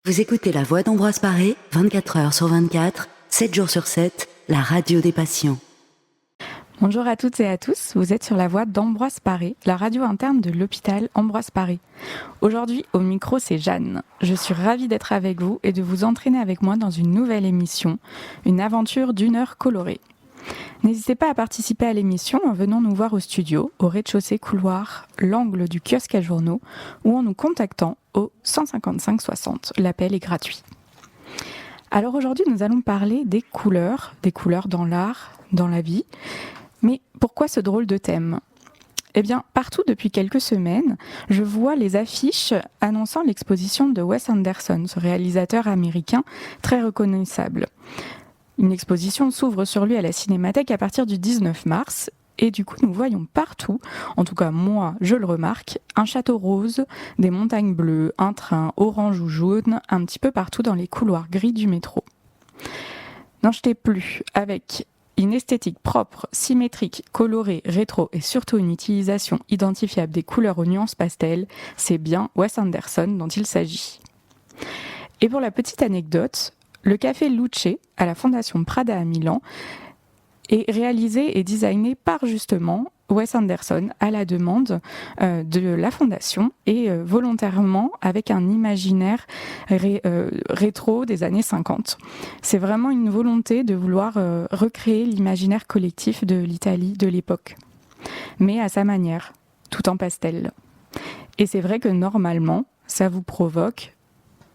Vous écoutez La Voix d'Ambroise Paré, 24 heures sur 24, 7 jours sur 7, la radio des patients. Bonjour à toutes et à tous, vous êtes sur La Voix d'Ambroise Paré, la radio interne de l'hôpital Ambroise Paré. Aujourd'hui, au micro, c'est Jeanne. Je suis ravie d'être avec vous et de vous entraîner avec moi dans une nouvelle émission, une aventure d'1 heure colorée. N'hésitez pas à participer à l'émission en venant nous voir au studio, au rez-de-chaussée couloir, l'angle du kiosque à journaux, ou en nous contactant au 155 60. L'appel est gratuit. Alors aujourd'hui, nous allons parler des couleurs dans l'art, dans la vie. Mais pourquoi ce drôle de thème ? Eh bien, partout depuis quelques semaines, je vois les affiches annonçant l'exposition de Wes Anderson, ce réalisateur américain très reconnaissable. Une exposition s'ouvre sur lui à la Cinémathèque à partir du 19 mars. Et du coup, nous voyons partout, en tout cas moi, je le remarque, un château rose, des montagnes bleues, un train orange ou jaune, un petit peu partout dans les couloirs gris du métro. N'en jetez plus, avec une esthétique propre, symétrique, colorée, rétro et surtout une utilisation identifiable des couleurs aux nuances pastel, c'est bien Wes Anderson dont il s'agit. Et pour la petite anecdote, le café Luce à la Fondation Prada à Milan est réalisé et designé par justement Wes Anderson à la demande de la Fondation et volontairement avec un imaginaire rétro des années 50. C'est vraiment une volonté de vouloir recréer l'imaginaire collectif de l'Italie de l'époque, mais à sa manière, tout en pastel. Et c'est vrai que normalement, ça vous provoque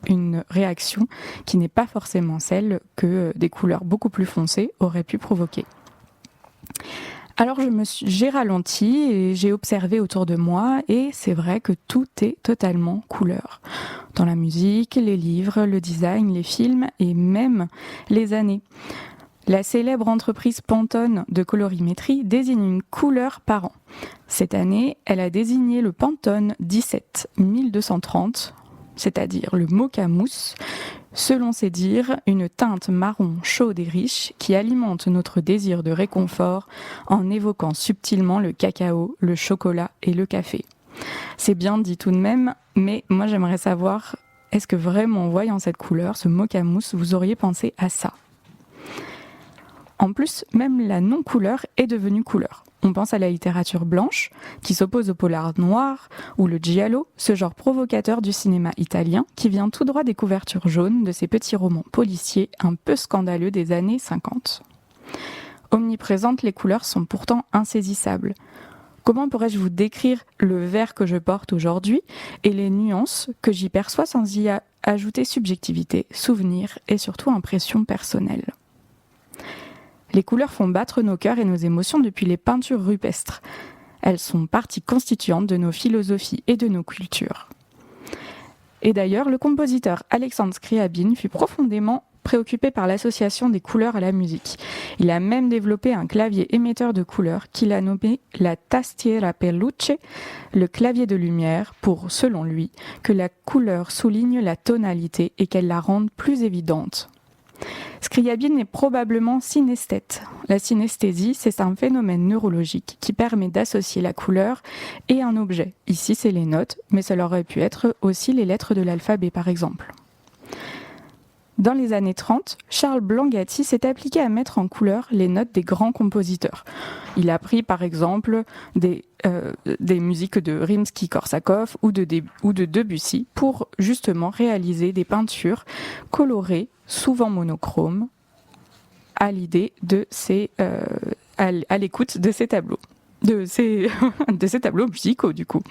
une réaction qui n'est pas forcément celle que des couleurs beaucoup plus foncées auraient pu provoquer. Alors j'ai ralenti et j'ai observé autour de moi et c'est vrai que tout est totalement couleur. Dans la musique, les livres, le design, les films et même les années. La célèbre entreprise Pantone de colorimétrie désigne une couleur par an. Cette année, elle a désigné le Pantone 17 1230, c'est-à-dire le mocha mousse, selon ses dires, une teinte marron chaude et riche qui alimente notre désir de réconfort en évoquant subtilement le cacao, le chocolat et le café. C'est bien dit tout de même, mais moi j'aimerais savoir, est-ce que vraiment en voyant cette couleur, ce mocha mousse, vous auriez pensé à ça ? En plus, même la non-couleur est devenue couleur. On pense à la littérature blanche, qui s'oppose au polar noir, ou le giallo, ce genre provocateur du cinéma italien, qui vient tout droit des couvertures jaunes de ces petits romans policiers un peu scandaleux des années 50. Omniprésentes, les couleurs sont pourtant insaisissables. Comment pourrais-je vous décrire le vert que je porte aujourd'hui et les nuances que j'y perçois sans y ajouter subjectivité, souvenir et surtout impression personnelle ? Les couleurs font battre nos cœurs et nos émotions depuis les peintures rupestres. Elles sont partie constituante de nos philosophies et de nos cultures. Et d'ailleurs, le compositeur Alexandre Scriabine fut profondément préoccupé par l'association des couleurs à la musique. Il a même développé un clavier émetteur de couleurs qu'il a nommé la tastiera per luce, le clavier de lumière, pour, selon lui, que la couleur souligne la tonalité et qu'elle la rende plus évidente. Scriabine est probablement synesthète. La synesthésie, c'est un phénomène neurologique qui permet d'associer la couleur et un objet. Ici, c'est les notes, mais cela aurait pu être aussi les lettres de l'alphabet, par exemple. Dans les années 30, Charles Blangati s'est appliqué à mettre en couleur les notes des grands compositeurs. Il a pris, par exemple, des musiques de Rimsky-Korsakov ou de Debussy pour justement réaliser des peintures colorées, souvent monochromes, à l'écoute de ces tableaux, de ces tableaux musicaux du coup.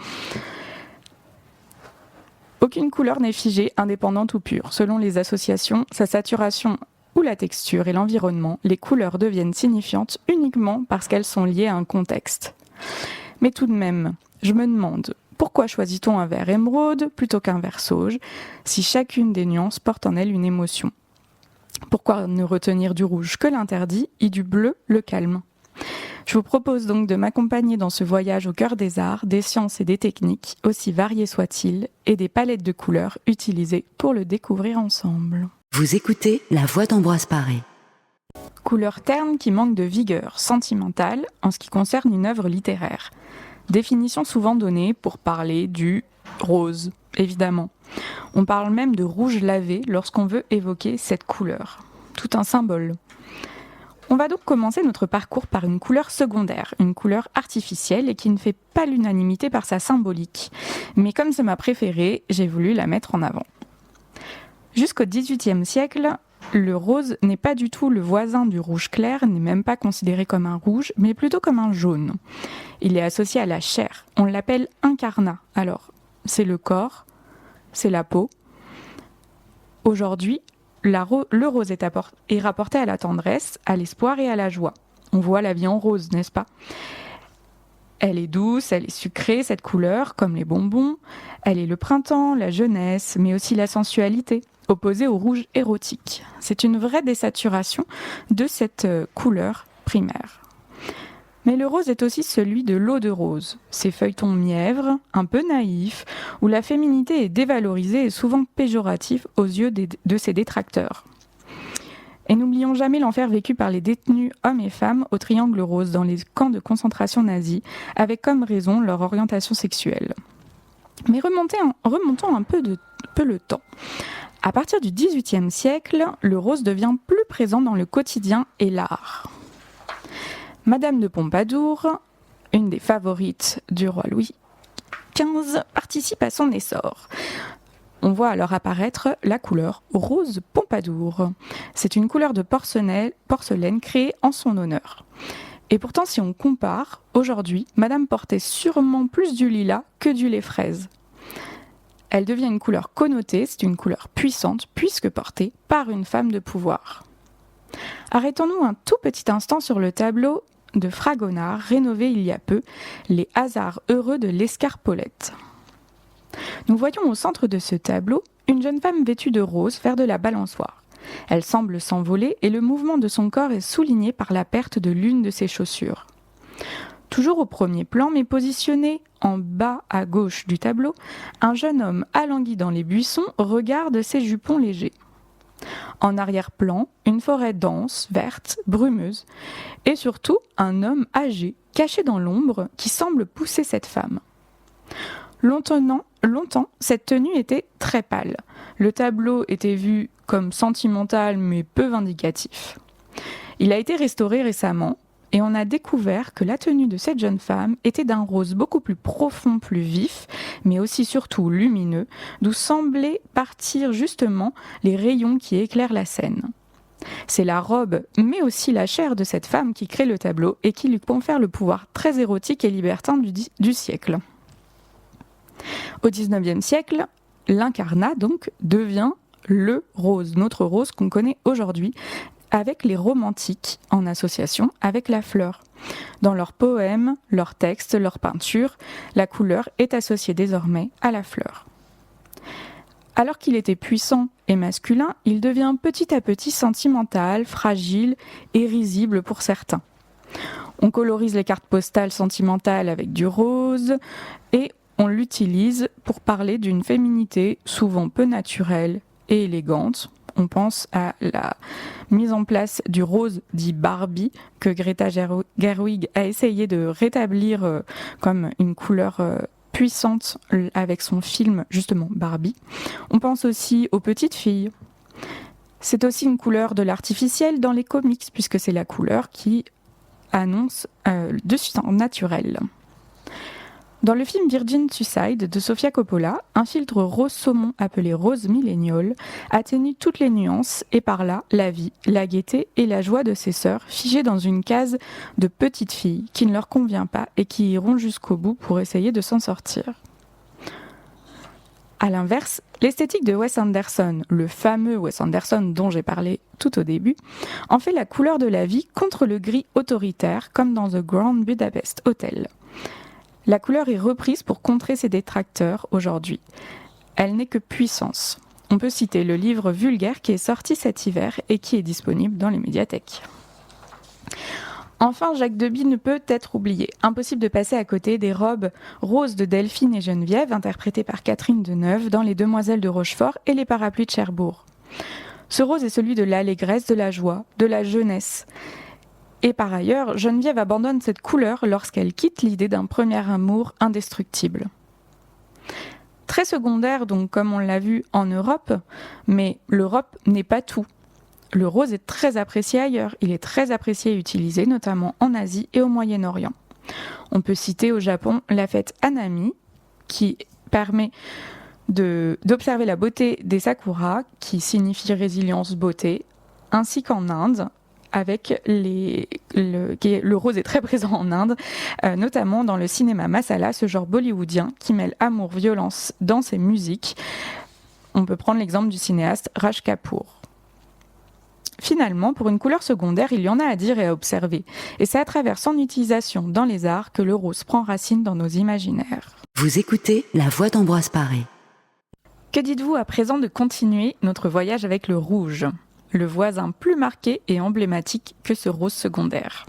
Aucune couleur n'est figée, indépendante ou pure. Selon les associations, sa saturation ou la texture et l'environnement, les couleurs deviennent signifiantes uniquement parce qu'elles sont liées à un contexte. Mais tout de même, je me demande, pourquoi choisit-on un vert émeraude plutôt qu'un vert sauge, si chacune des nuances porte en elle une émotion ? Pourquoi ne retenir du rouge que l'interdit et du bleu le calme ? Je vous propose donc de m'accompagner dans ce voyage au cœur des arts, des sciences et des techniques, aussi variés soient-ils, et des palettes de couleurs utilisées pour le découvrir ensemble. Vous écoutez La Voix d'Ambroise Paré. Couleur terne qui manque de vigueur sentimentale en ce qui concerne une œuvre littéraire. Définition souvent donnée pour parler du rose, évidemment. On parle même de rouge lavé lorsqu'on veut évoquer cette couleur. Tout un symbole. On va donc commencer notre parcours par une couleur secondaire, une couleur artificielle et qui ne fait pas l'unanimité par sa symbolique. Mais comme c'est ma préférée, j'ai voulu la mettre en avant. Jusqu'au XVIIIe siècle, le rose n'est pas du tout le voisin du rouge clair, n'est même pas considéré comme un rouge, mais plutôt comme un jaune. Il est associé à la chair. On l'appelle incarnat. Alors, c'est le corps, c'est la peau. Aujourd'hui, le rose est rapporté à la tendresse, à l'espoir et à la joie. On voit la vie en rose, n'est-ce pas ? Elle est douce, elle est sucrée, cette couleur, comme les bonbons. Elle est le printemps, la jeunesse, mais aussi la sensualité, opposée au rouge érotique. C'est une vraie désaturation de cette couleur primaire. Mais le rose est aussi celui de l'eau de rose, ces feuilletons mièvres, un peu naïfs, où la féminité est dévalorisée et souvent péjorative aux yeux de ses détracteurs. Et n'oublions jamais l'enfer vécu par les détenus hommes et femmes au triangle rose dans les camps de concentration nazis, avec comme raison leur orientation sexuelle. Mais remontons un peu le temps. À partir du XVIIIe siècle, le rose devient plus présent dans le quotidien et l'art. Madame de Pompadour, une des favorites du roi Louis XV, participe à son essor. On voit alors apparaître la couleur rose Pompadour. C'est une couleur de porcelaine créée en son honneur. Et pourtant, si on compare, aujourd'hui, Madame portait sûrement plus du lilas que du lait fraise. Elle devient une couleur connotée, c'est une couleur puissante, puisque portée par une femme de pouvoir. Arrêtons-nous un tout petit instant sur le tableau de Fragonard, rénové il y a peu, Les hasards heureux de l'Escarpolette. Nous voyons au centre de ce tableau une jeune femme vêtue de rose faire de la balançoire. Elle semble s'envoler et le mouvement de son corps est souligné par la perte de l'une de ses chaussures. Toujours au premier plan, mais positionné en bas à gauche du tableau, un jeune homme alangui dans les buissons regarde ses jupons légers. En arrière-plan, une forêt dense, verte, brumeuse, et surtout un homme âgé, caché dans l'ombre, qui semble pousser cette femme. Longtemps, cette tenue était très pâle. Le tableau était vu comme sentimental mais peu vindicatif. Il a été restauré récemment et on a découvert que la tenue de cette jeune femme était d'un rose beaucoup plus profond, plus vif, mais aussi surtout lumineux, d'où semblaient partir justement les rayons qui éclairent la scène. C'est la robe, mais aussi la chair de cette femme qui crée le tableau et qui lui confère le pouvoir très érotique et libertin du siècle. Au XIXe siècle, l'incarnat donc devient le rose, notre rose qu'on connaît aujourd'hui, avec les romantiques en association avec la fleur. Dans leurs poèmes, leurs textes, leurs peintures, la couleur est associée désormais à la fleur. Alors qu'il était puissant et masculin, il devient petit à petit sentimental, fragile et risible pour certains. On colorise les cartes postales sentimentales avec du rose et on l'utilise pour parler d'une féminité souvent peu naturelle et élégante. On pense à la mise en place du rose dit Barbie, que Greta Gerwig a essayé de rétablir comme une couleur puissante avec son film justement Barbie. On pense aussi aux petites filles. C'est aussi une couleur de l'artificiel dans les comics, puisque c'est la couleur qui annonce de sang naturel. Dans le film Virgin Suicide de Sofia Coppola, un filtre rose saumon appelé rose millénial atténue toutes les nuances et par là la vie, la gaieté et la joie de ses sœurs figées dans une case de petites filles qui ne leur convient pas et qui iront jusqu'au bout pour essayer de s'en sortir. A l'inverse, l'esthétique de Wes Anderson, le fameux Wes Anderson dont j'ai parlé tout au début, en fait la couleur de la vie contre le gris autoritaire comme dans The Grand Budapest Hotel. La couleur est reprise pour contrer ses détracteurs aujourd'hui. Elle n'est que puissance. On peut citer le livre Vulgaire qui est sorti cet hiver et qui est disponible dans les médiathèques. Enfin, Jacques Deby ne peut être oublié. Impossible de passer à côté des robes roses de Delphine et Geneviève, interprétées par Catherine Deneuve dans Les Demoiselles de Rochefort et Les Parapluies de Cherbourg. Ce rose est celui de l'allégresse, de la joie, de la jeunesse. Et par ailleurs, Geneviève abandonne cette couleur lorsqu'elle quitte l'idée d'un premier amour indestructible. Très secondaire, donc comme on l'a vu en Europe, mais l'Europe n'est pas tout. Le rose est très apprécié ailleurs, il est très apprécié et utilisé notamment en Asie et au Moyen-Orient. On peut citer au Japon la fête Hanami, qui permet d'observer la beauté des sakuras, qui signifie résilience, beauté, ainsi qu'en Inde, avec le rose est très présent en Inde, notamment dans le cinéma masala, ce genre bollywoodien qui mêle amour, violence, danse et musique. On peut prendre l'exemple du cinéaste Raj Kapoor. Finalement, pour une couleur secondaire, il y en a à dire et à observer. Et c'est à travers son utilisation dans les arts que le rose prend racine dans nos imaginaires. Vous écoutez La Voix d'Ambroise Paré. Que dites-vous à présent de continuer notre voyage avec le rouge, le voisin plus marqué et emblématique que ce rose secondaire?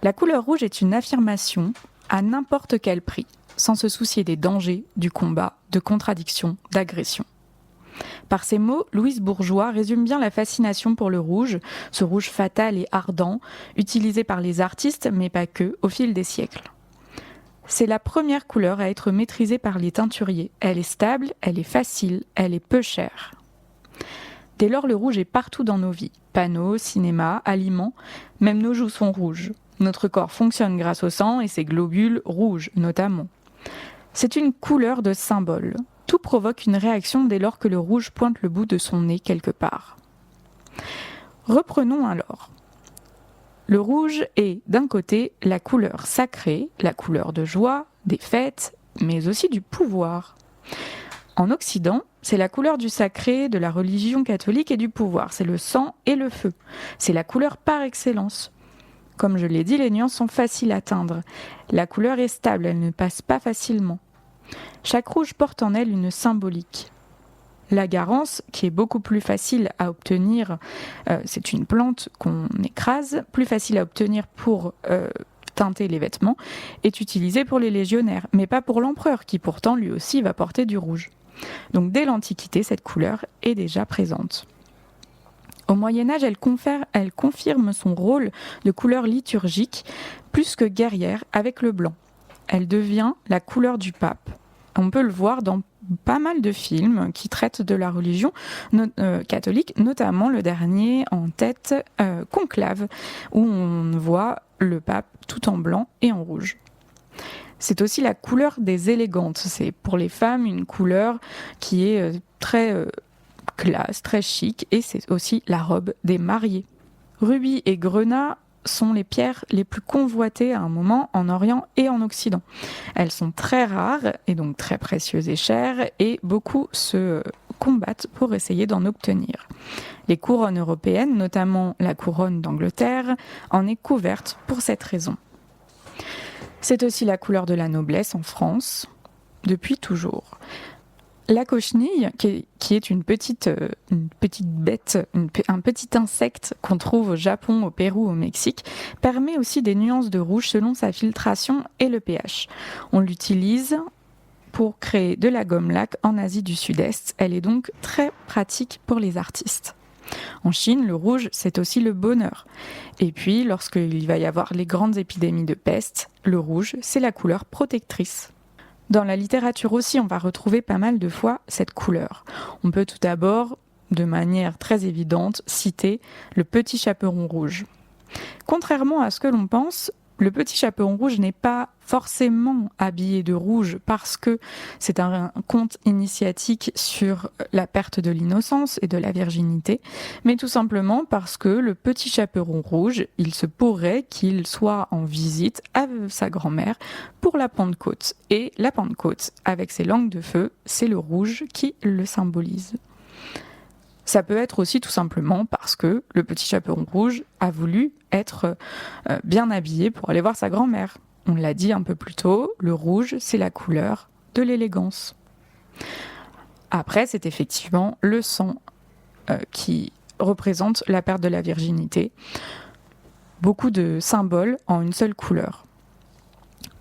La couleur rouge est une affirmation à n'importe quel prix, sans se soucier des dangers, du combat, de contradictions, d'agressions. Par ces mots, Louise Bourgeois résume bien la fascination pour le rouge, ce rouge fatal et ardent, utilisé par les artistes, mais pas que, au fil des siècles. C'est la première couleur à être maîtrisée par les teinturiers. Elle est stable, elle est facile, elle est peu chère. Dès lors, le rouge est partout dans nos vies. Panneaux, cinéma, aliments, même nos joues sont rouges. Notre corps fonctionne grâce au sang et ses globules rouges, notamment. C'est une couleur de symbole. Tout provoque une réaction dès lors que le rouge pointe le bout de son nez quelque part. Reprenons alors. Le rouge est, d'un côté, la couleur sacrée, la couleur de joie, des fêtes, mais aussi du pouvoir. En Occident, c'est la couleur du sacré, de la religion catholique et du pouvoir. C'est le sang et le feu. C'est la couleur par excellence. Comme je l'ai dit, les nuances sont faciles à atteindre. La couleur est stable, elle ne passe pas facilement. Chaque rouge porte en elle une symbolique. La garance, qui est beaucoup plus facile à obtenir, c'est une plante qu'on écrase, plus facile à obtenir pour teinter les vêtements, est utilisée pour les légionnaires, mais pas pour l'empereur, qui pourtant lui aussi va porter du rouge. Donc dès l'Antiquité, cette couleur est déjà présente. Au Moyen-Âge, elle confirme son rôle de couleur liturgique, plus que guerrière, avec le blanc. Elle devient la couleur du pape. On peut le voir dans pas mal de films qui traitent de la religion catholique, notamment le dernier en tête, Conclave, où on voit le pape tout en blanc et en rouge. C'est aussi la couleur des élégantes. C'est pour les femmes une couleur qui est très classe, très chic, et c'est aussi la robe des mariés. Rubis et grenat sont les pierres les plus convoitées à un moment en Orient et en Occident. Elles sont très rares et donc très précieuses et chères, et beaucoup se combattent pour essayer d'en obtenir. Les couronnes européennes, notamment la couronne d'Angleterre, en est couverte pour cette raison. C'est aussi la couleur de la noblesse en France, depuis toujours. La cochenille, qui est une petite bête, un petit insecte qu'on trouve au Japon, au Pérou, au Mexique, permet aussi des nuances de rouge selon sa filtration et le pH. On l'utilise pour créer de la gomme laque en Asie du Sud-Est. Elle est donc très pratique pour les artistes. En Chine, le rouge, c'est aussi le bonheur. Et puis, lorsqu'il va y avoir les grandes épidémies de peste, le rouge, c'est la couleur protectrice. Dans la littérature aussi, on va retrouver pas mal de fois cette couleur. On peut tout d'abord, de manière très évidente, citer le petit chaperon rouge. Contrairement à ce que l'on pense, le petit chaperon rouge n'est pas forcément habillé de rouge parce que c'est un conte initiatique sur la perte de l'innocence et de la virginité, mais tout simplement parce que le petit chaperon rouge, il se pourrait qu'il soit en visite avec sa grand-mère pour la Pentecôte. Et la Pentecôte, avec ses langues de feu, c'est le rouge qui le symbolise. Ça peut être aussi tout simplement parce que le petit chaperon rouge a voulu être bien habillé pour aller voir sa grand-mère. On l'a dit un peu plus tôt, le rouge, c'est la couleur de l'élégance. Après, c'est effectivement le sang qui représente la perte de la virginité. Beaucoup de symboles en une seule couleur.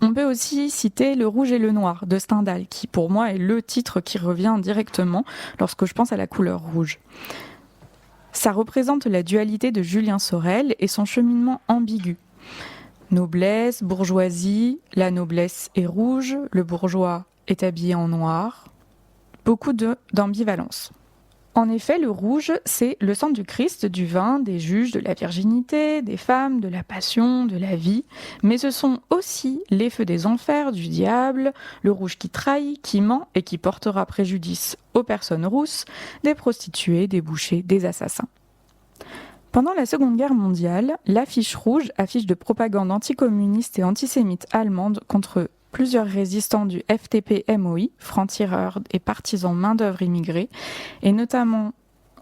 On peut aussi citer Le Rouge et le Noir de Stendhal, qui pour moi est le titre qui revient directement lorsque je pense à la couleur rouge. Ça représente la dualité de Julien Sorel et son cheminement ambigu. Noblesse, bourgeoisie, la noblesse est rouge, le bourgeois est habillé en noir. Beaucoup d'ambivalence. En effet, le rouge, c'est le sang du Christ, du vin, des juges, de la virginité, des femmes, de la passion, de la vie. Mais ce sont aussi les feux des enfers, du diable, le rouge qui trahit, qui ment et qui portera préjudice aux personnes rousses, des prostituées, des bouchers, des assassins. Pendant la Seconde Guerre mondiale, l'affiche rouge, affiche de propagande anticommuniste et antisémite allemande contre plusieurs résistants du FTP-MOI, francs-tireurs et partisans main-d'œuvre immigrés, et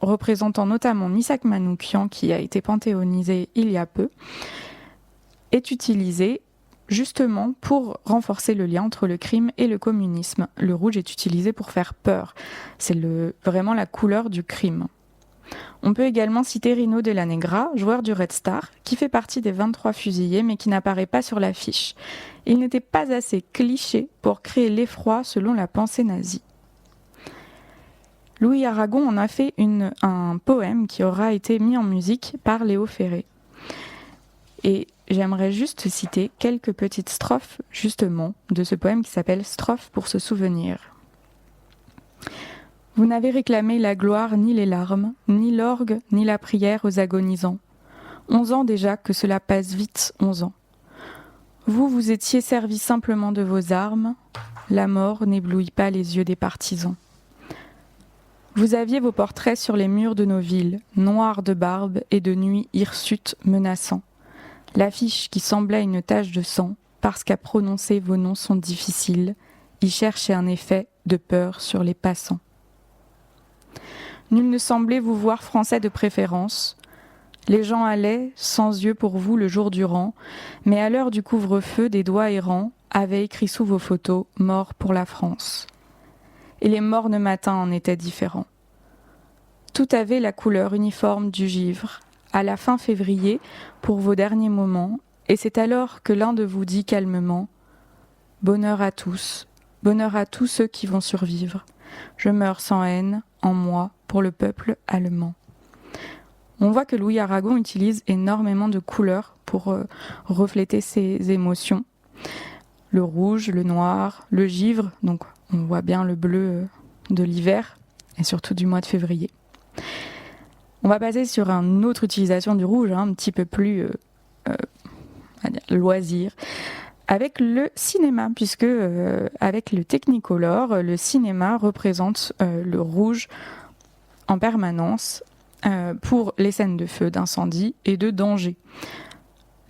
représentant notamment Misak Manoukian, qui a été panthéonisé il y a peu, est utilisé justement pour renforcer le lien entre le crime et le communisme. Le rouge est utilisé pour faire peur. C'est vraiment la couleur du crime. On peut également citer Rino de la Negra, joueur du Red Star, qui fait partie des 23 fusillés mais qui n'apparaît pas sur l'affiche. Il n'était pas assez cliché pour créer l'effroi selon la pensée nazie. Louis Aragon en a fait un poème qui aura été mis en musique par Léo Ferré. Et j'aimerais juste citer quelques petites strophes justement de ce poème qui s'appelle « Strophes pour se souvenir ». Vous n'avez réclamé la gloire ni les larmes, ni l'orgue, ni la prière aux agonisants. 11 ans déjà que cela passe vite, 11 ans. Vous étiez servi simplement de vos armes, la mort n'éblouit pas les yeux des partisans. Vous aviez vos portraits sur les murs de nos villes, noirs de barbe et de nuit hirsutes menaçants. L'affiche qui semblait une tache de sang, parce qu'à prononcer vos noms sont difficiles, y cherchait un effet de peur sur les passants. Nul ne semblait vous voir français de préférence. Les gens allaient, sans yeux pour vous le jour durant, mais à l'heure du couvre-feu, des doigts errants avaient écrit sous vos photos « Mort pour la France ». Et les mornes matins en étaient différents. Tout avait la couleur uniforme du givre, à la fin février, pour vos derniers moments, et c'est alors que l'un de vous dit calmement « Bonheur à tous ceux qui vont survivre. Je meurs sans haine, en moi, pour le peuple allemand. » On voit que Louis Aragon utilise énormément de couleurs pour refléter ses émotions. Le rouge, le noir, le givre, donc on voit bien le bleu de l'hiver et surtout du mois de février. On va passer sur une autre utilisation du rouge, un petit peu plus loisir, avec le cinéma, puisque avec le Technicolor, le cinéma représente le rouge en permanence pour les scènes de feu, d'incendie et de danger.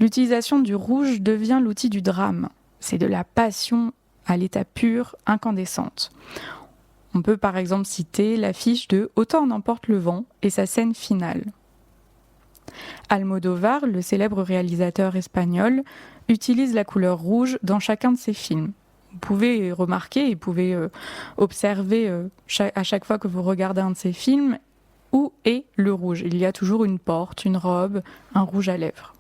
L'utilisation du rouge devient l'outil du drame. C'est de la passion à l'état pur, incandescente. On peut par exemple citer l'affiche de Autant en emporte le vent et sa scène finale. Almodovar, le célèbre réalisateur espagnol, utilise la couleur rouge dans chacun de ses films. Vous pouvez remarquer, vous pouvez observer à chaque fois que vous regardez un de ses films, où est le rouge. Il y a toujours une porte, une robe, un rouge à lèvres.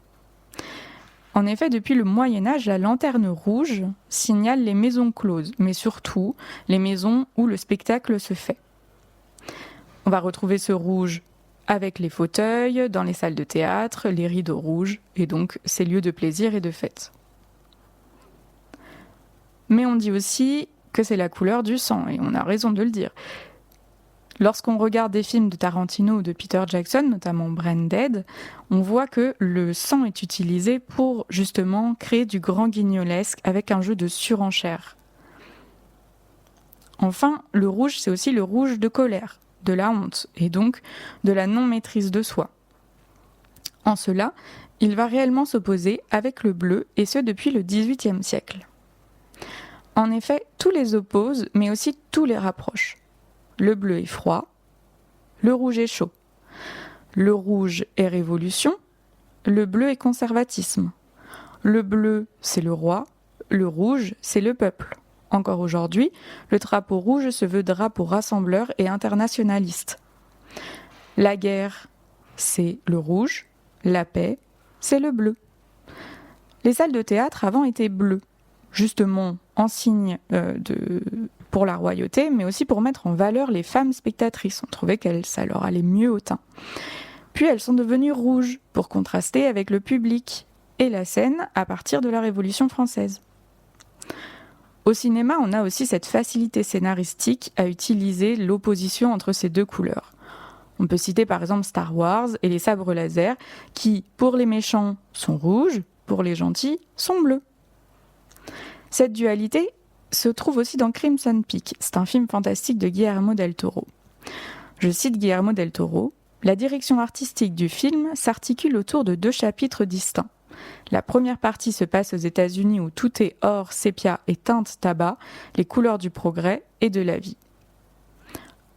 En effet, depuis le Moyen-Âge, la lanterne rouge signale les maisons closes, mais surtout les maisons où le spectacle se fait. On va retrouver ce rouge avec les fauteuils, dans les salles de théâtre, les rideaux rouges, et donc ces lieux de plaisir et de fête. Mais on dit aussi que c'est la couleur du sang, et on a raison de le dire. Lorsqu'on regarde des films de Tarantino ou de Peter Jackson, notamment Branded, on voit que le sang est utilisé pour justement créer du grand guignolesque avec un jeu de surenchère. Enfin, le rouge, c'est aussi le rouge de colère, de la honte et donc de la non-maîtrise de soi. En cela, il va réellement s'opposer avec le bleu, et ce depuis le XVIIIe siècle. En effet, tout les oppose, mais aussi tout les rapproche. Le bleu est froid, le rouge est chaud. Le rouge est révolution, le bleu est conservatisme. Le bleu, c'est le roi, le rouge, c'est le peuple. Encore aujourd'hui, le drapeau rouge se veut drapeau rassembleur et internationaliste. La guerre, c'est le rouge, la paix, c'est le bleu. Les salles de théâtre avant étaient bleues, justement en signe pour la royauté, mais aussi pour mettre en valeur les femmes spectatrices. On trouvait que ça leur allait mieux au teint. Puis elles sont devenues rouges pour contraster avec le public et la scène à partir de la Révolution française. Au cinéma, on a aussi cette facilité scénaristique à utiliser l'opposition entre ces deux couleurs. On peut citer par exemple Star Wars et les sabres laser qui, pour les méchants, sont rouges, pour les gentils, sont bleus. Cette dualité se trouve aussi dans Crimson Peak. C'est un film fantastique de Guillermo del Toro. Je cite Guillermo del Toro. La direction artistique du film s'articule autour de 2 chapitres distincts. La première partie se passe aux États-Unis où tout est or, sépia et teinte tabac, les couleurs du progrès et de la vie.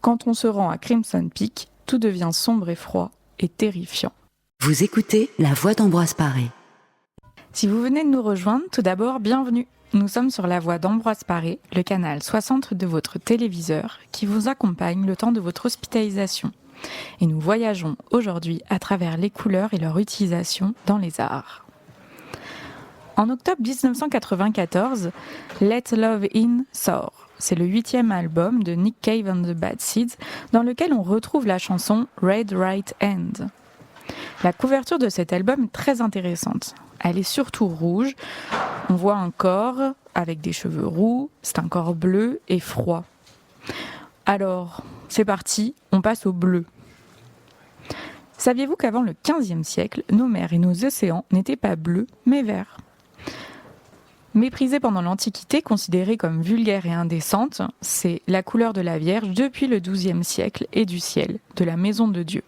Quand on se rend à Crimson Peak, tout devient sombre et froid et terrifiant. Vous écoutez La Voix d'Ambroise Paré. Si vous venez de nous rejoindre, tout d'abord, bienvenue. Nous sommes sur La Voix d'Ambroise Paré, le canal 60 de votre téléviseur qui vous accompagne le temps de votre hospitalisation. Et nous voyageons aujourd'hui à travers les couleurs et leur utilisation dans les arts. En octobre 1994, Let Love In sort. C'est le 8e album de Nick Cave and the Bad Seeds dans lequel on retrouve la chanson Red Right Hand. La couverture de cet album est très intéressante. Elle est surtout rouge. On voit un corps avec des cheveux roux. C'est un corps bleu et froid. Alors, c'est parti, on passe au bleu. Saviez-vous qu'avant le XVe siècle, nos mers et nos océans n'étaient pas bleus, mais verts ? Méprisée pendant l'Antiquité, considérée comme vulgaire et indécente, c'est la couleur de la Vierge depuis le XIIe siècle et du ciel, de la maison de Dieu.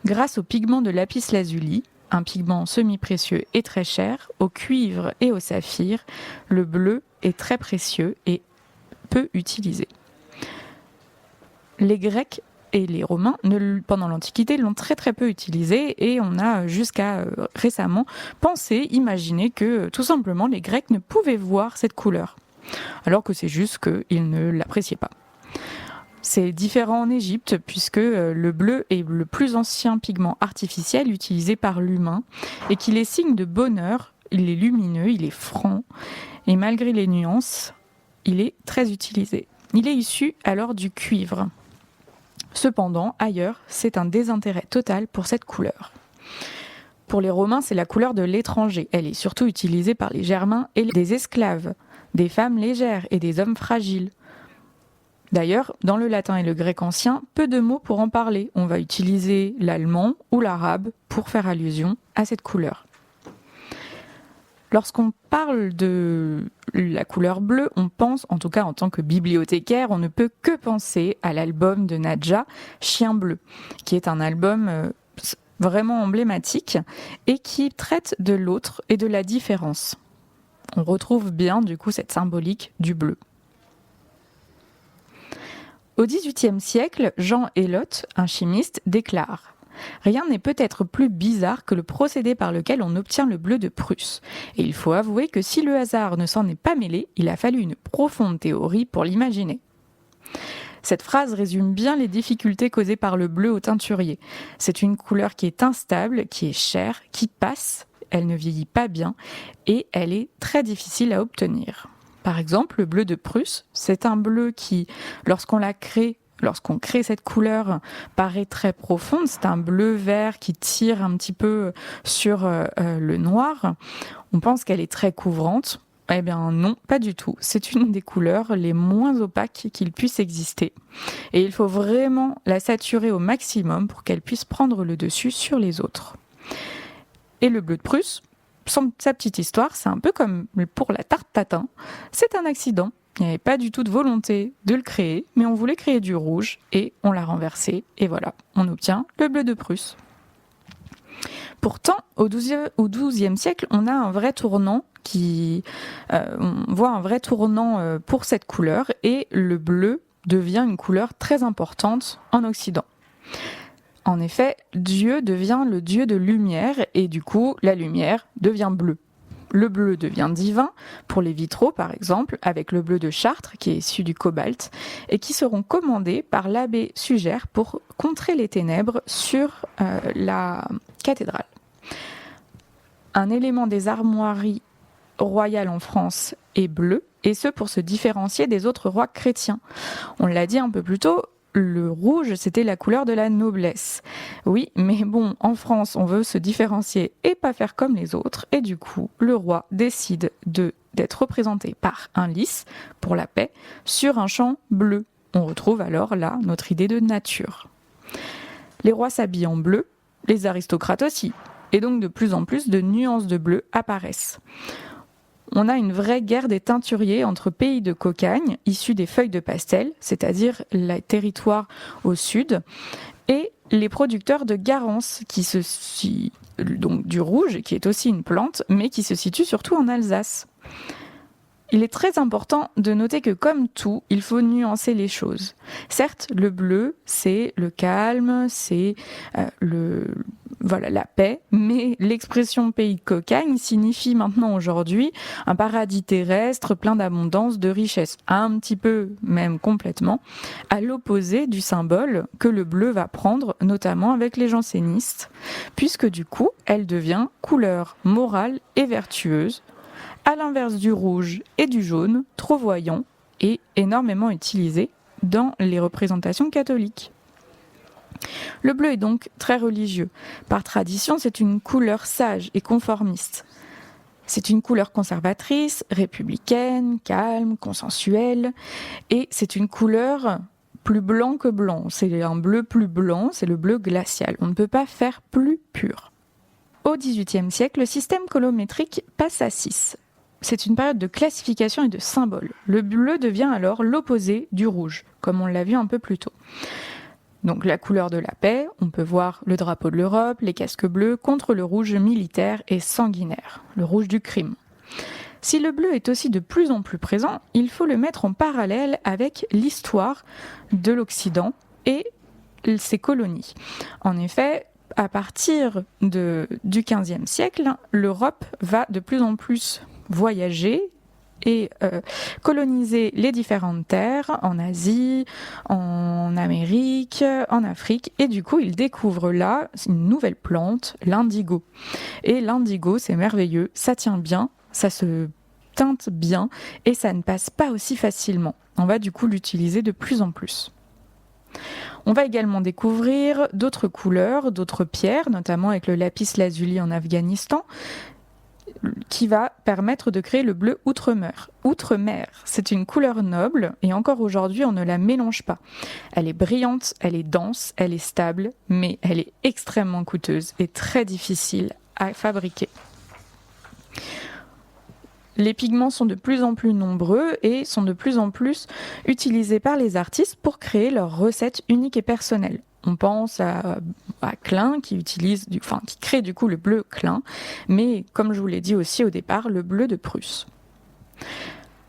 Grâce au pigment de lapis-lazuli, un pigment semi-précieux et très cher, au cuivre et au saphir, le bleu est très précieux et peu utilisé. Les Grecs et les Romains, pendant l'Antiquité, l'ont très très peu utilisé et on a jusqu'à récemment pensé, imaginé que tout simplement les Grecs ne pouvaient voir cette couleur, alors que c'est juste qu'ils ne l'appréciaient pas. C'est différent en Égypte puisque le bleu est le plus ancien pigment artificiel utilisé par l'humain et qu'il est signe de bonheur, il est lumineux, il est franc et malgré les nuances, il est très utilisé. Il est issu alors du cuivre. Cependant, ailleurs, c'est un désintérêt total pour cette couleur. Pour les Romains, c'est la couleur de l'étranger. Elle est surtout utilisée par les Germains et des esclaves, des femmes légères et des hommes fragiles. D'ailleurs, dans le latin et le grec ancien, peu de mots pour en parler. On va utiliser l'allemand ou l'arabe pour faire allusion à cette couleur. Lorsqu'on parle de la couleur bleue, on pense, en tout cas en tant que bibliothécaire, on ne peut que penser à l'album de Nadja, Chien bleu, qui est un album vraiment emblématique et qui traite de l'autre et de la différence. On retrouve bien du coup cette symbolique du bleu. Au XVIIIe siècle, Jean Helotte, un chimiste, déclare « Rien n'est peut-être plus bizarre que le procédé par lequel on obtient le bleu de Prusse. Et il faut avouer que si le hasard ne s'en est pas mêlé, il a fallu une profonde théorie pour l'imaginer. » Cette phrase résume bien les difficultés causées par le bleu au teinturier. C'est une couleur qui est instable, qui est chère, qui passe, elle ne vieillit pas bien et elle est très difficile à obtenir. Par exemple, le bleu de Prusse, c'est un bleu qui, lorsqu'on crée cette couleur, paraît très profonde. C'est un bleu-vert qui tire un petit peu sur le noir. On pense qu'elle est très couvrante. Eh bien non, pas du tout. C'est une des couleurs les moins opaques qu'il puisse exister. Et il faut vraiment la saturer au maximum pour qu'elle puisse prendre le dessus sur les autres. Et le bleu de Prusse, sa petite histoire, c'est un peu comme pour la tarte tatin. C'est un accident. Il n'y avait pas du tout de volonté de le créer, mais on voulait créer du rouge et on l'a renversé. Et voilà, on obtient le bleu de Prusse. Pourtant, au XIIe siècle, on a un vrai tournant on voit un vrai tournant pour cette couleur et le bleu devient une couleur très importante en Occident. En effet, Dieu devient le Dieu de lumière et du coup, la lumière devient bleue. Le bleu devient divin pour les vitraux, par exemple, avec le bleu de Chartres, qui est issu du cobalt, et qui seront commandés par l'abbé Sugère pour contrer les ténèbres sur la cathédrale. Un élément des armoiries royales en France est bleu, et ce pour se différencier des autres rois chrétiens. On l'a dit un peu plus tôt, le rouge, c'était la couleur de la noblesse. Oui, mais bon, en France, on veut se différencier et pas faire comme les autres. Et du coup, le roi décide de d'être représenté par un lys, pour la paix, sur un champ bleu. On retrouve alors là notre idée de nature. Les rois s'habillent en bleu, les aristocrates aussi, et donc de plus en plus de nuances de bleu apparaissent. On a une vraie guerre des teinturiers entre pays de cocagne, issus des feuilles de pastel, c'est-à-dire les territoires au sud, et les producteurs de garance, donc du rouge, qui est aussi une plante, mais qui se situe surtout en Alsace. Il est très important de noter que comme tout, il faut nuancer les choses. Certes, le bleu, c'est le calme, c'est la paix, mais l'expression pays de cocagne signifie maintenant aujourd'hui un paradis terrestre plein d'abondance, de richesse, un petit peu, même complètement, à l'opposé du symbole que le bleu va prendre, notamment avec les jansénistes, puisque du coup, elle devient couleur morale et vertueuse, à l'inverse du rouge et du jaune, trop voyant et énormément utilisé dans les représentations catholiques. Le bleu est donc très religieux. Par tradition, c'est une couleur sage et conformiste. C'est une couleur conservatrice, républicaine, calme, consensuelle, et c'est une couleur plus blanc que blanc. C'est un bleu plus blanc, c'est le bleu glacial. On ne peut pas faire plus pur. Au XVIIIe siècle, le système colométrique passe à 6. C'est une période de classification et de symboles. Le bleu devient alors l'opposé du rouge, comme on l'a vu un peu plus tôt. Donc la couleur de la paix, on peut voir le drapeau de l'Europe, les casques bleus contre le rouge militaire et sanguinaire, le rouge du crime. Si le bleu est aussi de plus en plus présent, il faut le mettre en parallèle avec l'histoire de l'Occident et ses colonies. En effet, à partir du XVe siècle, l'Europe va de plus en plus voyager et coloniser les différentes terres en Asie, en Amérique, en Afrique. Et du coup, ils découvrent là une nouvelle plante, l'indigo. Et l'indigo, c'est merveilleux, ça tient bien, ça se teinte bien et ça ne passe pas aussi facilement. On va du coup l'utiliser de plus en plus. On va également découvrir d'autres couleurs, d'autres pierres, notamment avec le lapis lazuli en Afghanistan, qui va permettre de créer le bleu outre-mer. Outre-mer, c'est une couleur noble et encore aujourd'hui on ne la mélange pas. Elle est brillante, elle est dense, elle est stable, mais elle est extrêmement coûteuse et très difficile à fabriquer. Les pigments sont de plus en plus nombreux et sont de plus en plus utilisés par les artistes pour créer leurs recettes uniques et personnelles. On pense à Klein qui crée du coup le bleu Klein, mais comme je vous l'ai dit aussi au départ, le bleu de Prusse.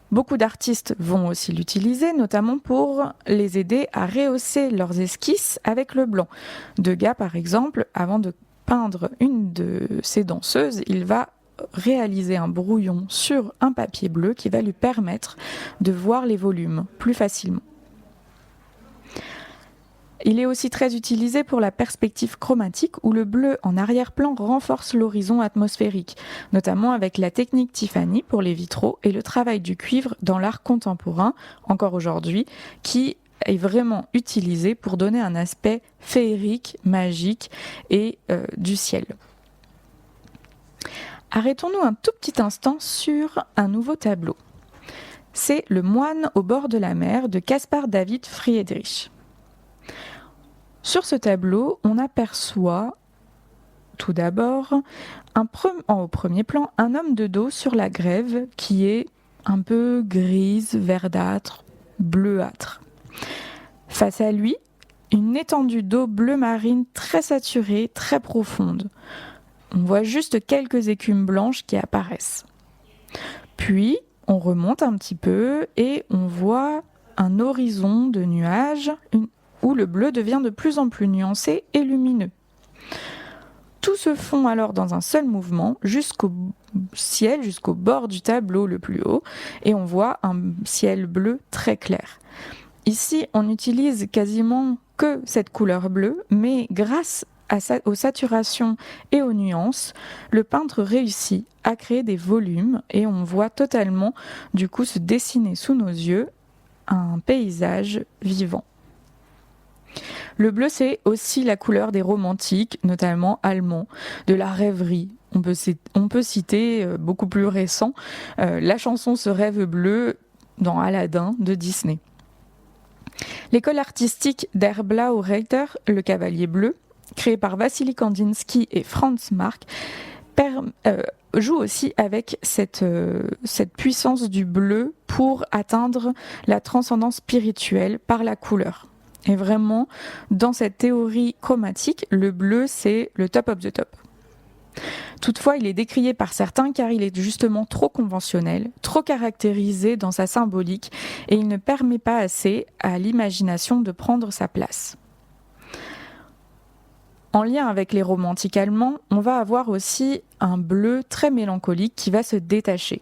Beaucoup d'artistes vont aussi l'utiliser, notamment pour les aider à rehausser leurs esquisses avec le blanc. Degas, par exemple, avant de peindre une de ses danseuses, il va réaliser un brouillon sur un papier bleu qui va lui permettre de voir les volumes plus facilement. Il est aussi très utilisé pour la perspective chromatique où le bleu en arrière-plan renforce l'horizon atmosphérique, notamment avec la technique Tiffany pour les vitraux et le travail du cuivre dans l'art contemporain, encore aujourd'hui, qui est vraiment utilisé pour donner un aspect féerique, magique et du ciel. Arrêtons-nous un tout petit instant sur un nouveau tableau. C'est Le moine au bord de la mer de Caspar David Friedrich. Sur ce tableau, on aperçoit tout d'abord au premier plan un homme de dos sur la grève qui est un peu grise, verdâtre, bleuâtre. Face à lui, une étendue d'eau bleu marine très saturée, très profonde. On voit juste quelques écumes blanches qui apparaissent. Puis, on remonte un petit peu et on voit un horizon de nuages où le bleu devient de plus en plus nuancé et lumineux. Tout se fond alors dans un seul mouvement jusqu'au ciel, jusqu'au bord du tableau le plus haut, et on voit un ciel bleu très clair. Ici, on n'utilise quasiment que cette couleur bleue, mais grâce aux saturations et aux nuances, le peintre réussit à créer des volumes et on voit totalement du coup se dessiner sous nos yeux un paysage vivant. Le bleu, c'est aussi la couleur des romantiques, notamment allemands, de la rêverie. On peut citer, beaucoup plus récent, la chanson Ce rêve bleu dans Aladdin de Disney. L'école artistique der Blaue Reiter, le cavalier bleu, créée par Vassili Kandinsky et Franz Marc, joue aussi avec cette puissance du bleu pour atteindre la transcendance spirituelle par la couleur. Et vraiment, dans cette théorie chromatique, le bleu, c'est le top of the top. Toutefois, il est décrié par certains car il est justement trop conventionnel, trop caractérisé dans sa symbolique et il ne permet pas assez à l'imagination de prendre sa place. En lien avec les romantiques allemands, on va avoir aussi un bleu très mélancolique qui va se détacher.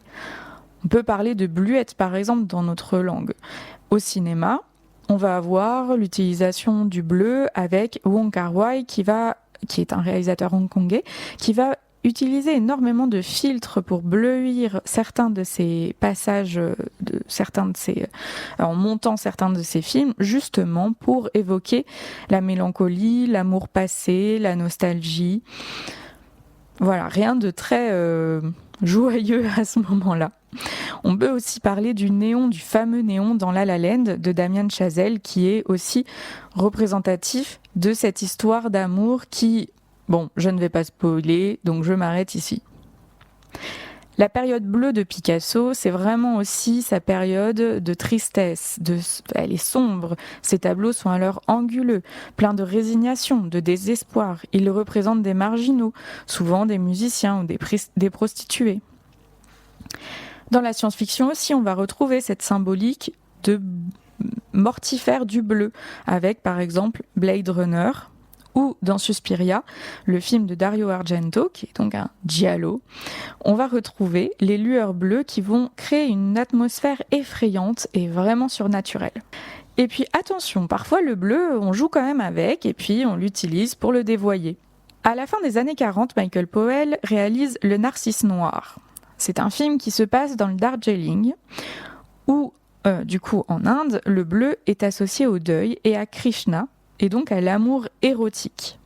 On peut parler de bluette par exemple dans notre langue. Au cinéma, on va avoir l'utilisation du bleu avec Wong Kar-wai qui est un réalisateur hongkongais, qui va utiliser énormément de filtres pour bleuir certains de ses passages, en montant certains de ses films, justement pour évoquer la mélancolie, l'amour passé, la nostalgie. Voilà, rien de très joyeux à ce moment-là. On peut aussi parler du néon, du fameux néon dans La La Land de Damien Chazelle, qui est aussi représentatif de cette histoire d'amour qui, bon, je ne vais pas spoiler, donc je m'arrête ici. La période bleue de Picasso, c'est vraiment aussi sa période de tristesse, elle est sombre. Ses tableaux sont alors anguleux, pleins de résignation, de désespoir. Ils représentent des marginaux, souvent des musiciens ou des prostituées. Dans la science-fiction aussi, on va retrouver cette symbolique de mortifère du bleu, avec par exemple Blade Runner, ou dans Suspiria, le film de Dario Argento, qui est donc un giallo, on va retrouver les lueurs bleues qui vont créer une atmosphère effrayante et vraiment surnaturelle. Et puis attention, parfois le bleu, on joue quand même avec et puis on l'utilise pour le dévoyer. À la fin des années 40, Michael Powell réalise Le Narcisse Noir. C'est un film qui se passe dans le Darjeeling, où, du coup, en Inde, le bleu est associé au deuil et à Krishna, et donc à l'amour érotique.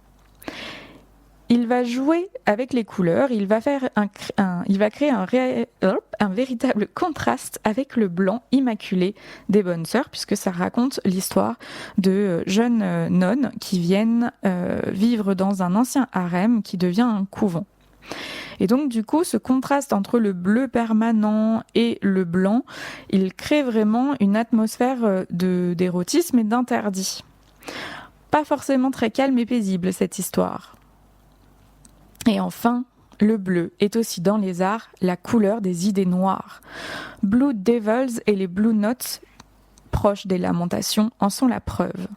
Il va jouer avec les couleurs, il va créer un véritable contraste avec le blanc immaculé des bonnes sœurs, puisque ça raconte l'histoire de jeunes nonnes qui viennent vivre dans un ancien harem qui devient un couvent. Et donc du coup, ce contraste entre le bleu permanent et le blanc, il crée vraiment une atmosphère d'érotisme et d'interdit. Pas forcément très calme et paisible cette histoire. Et enfin, le bleu est aussi dans les arts la couleur des idées noires. Blue Devils et les Blue Notes, proches des Lamentations, en sont la preuve.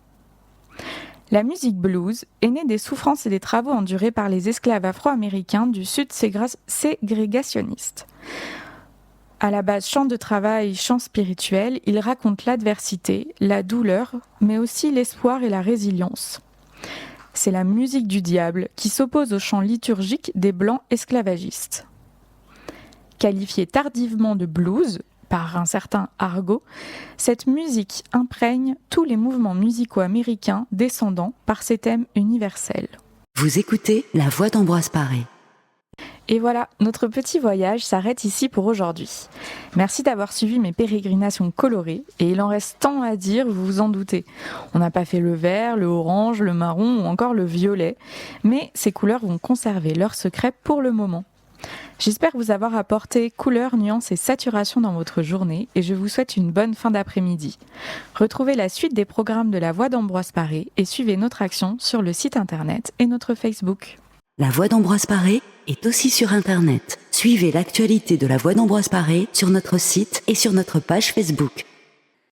La musique blues est née des souffrances et des travaux endurés par les esclaves afro-américains du Sud ségrégationniste. À la base, chant de travail, chant spirituel, il raconte l'adversité, la douleur, mais aussi l'espoir et la résilience. C'est la musique du diable qui s'oppose au chant liturgique des blancs esclavagistes. Qualifiée tardivement de blues par un certain argot, cette musique imprègne tous les mouvements musicaux américains descendant par ses thèmes universels. Vous écoutez La Voix d'Ambroise Paré. Et voilà, notre petit voyage s'arrête ici pour aujourd'hui. Merci d'avoir suivi mes pérégrinations colorées, et il en reste tant à dire, vous vous en doutez. On n'a pas fait le vert, le orange, le marron ou encore le violet, mais ces couleurs vont conserver leur secret pour le moment. J'espère vous avoir apporté couleurs, nuances et saturation dans votre journée, et je vous souhaite une bonne fin d'après-midi. Retrouvez la suite des programmes de La Voix d'Ambroise Paré et suivez notre action sur le site internet et notre Facebook. La Voix d'Ambroise Paré est aussi sur Internet. Suivez l'actualité de La Voix d'Ambroise Paré sur notre site et sur notre page Facebook.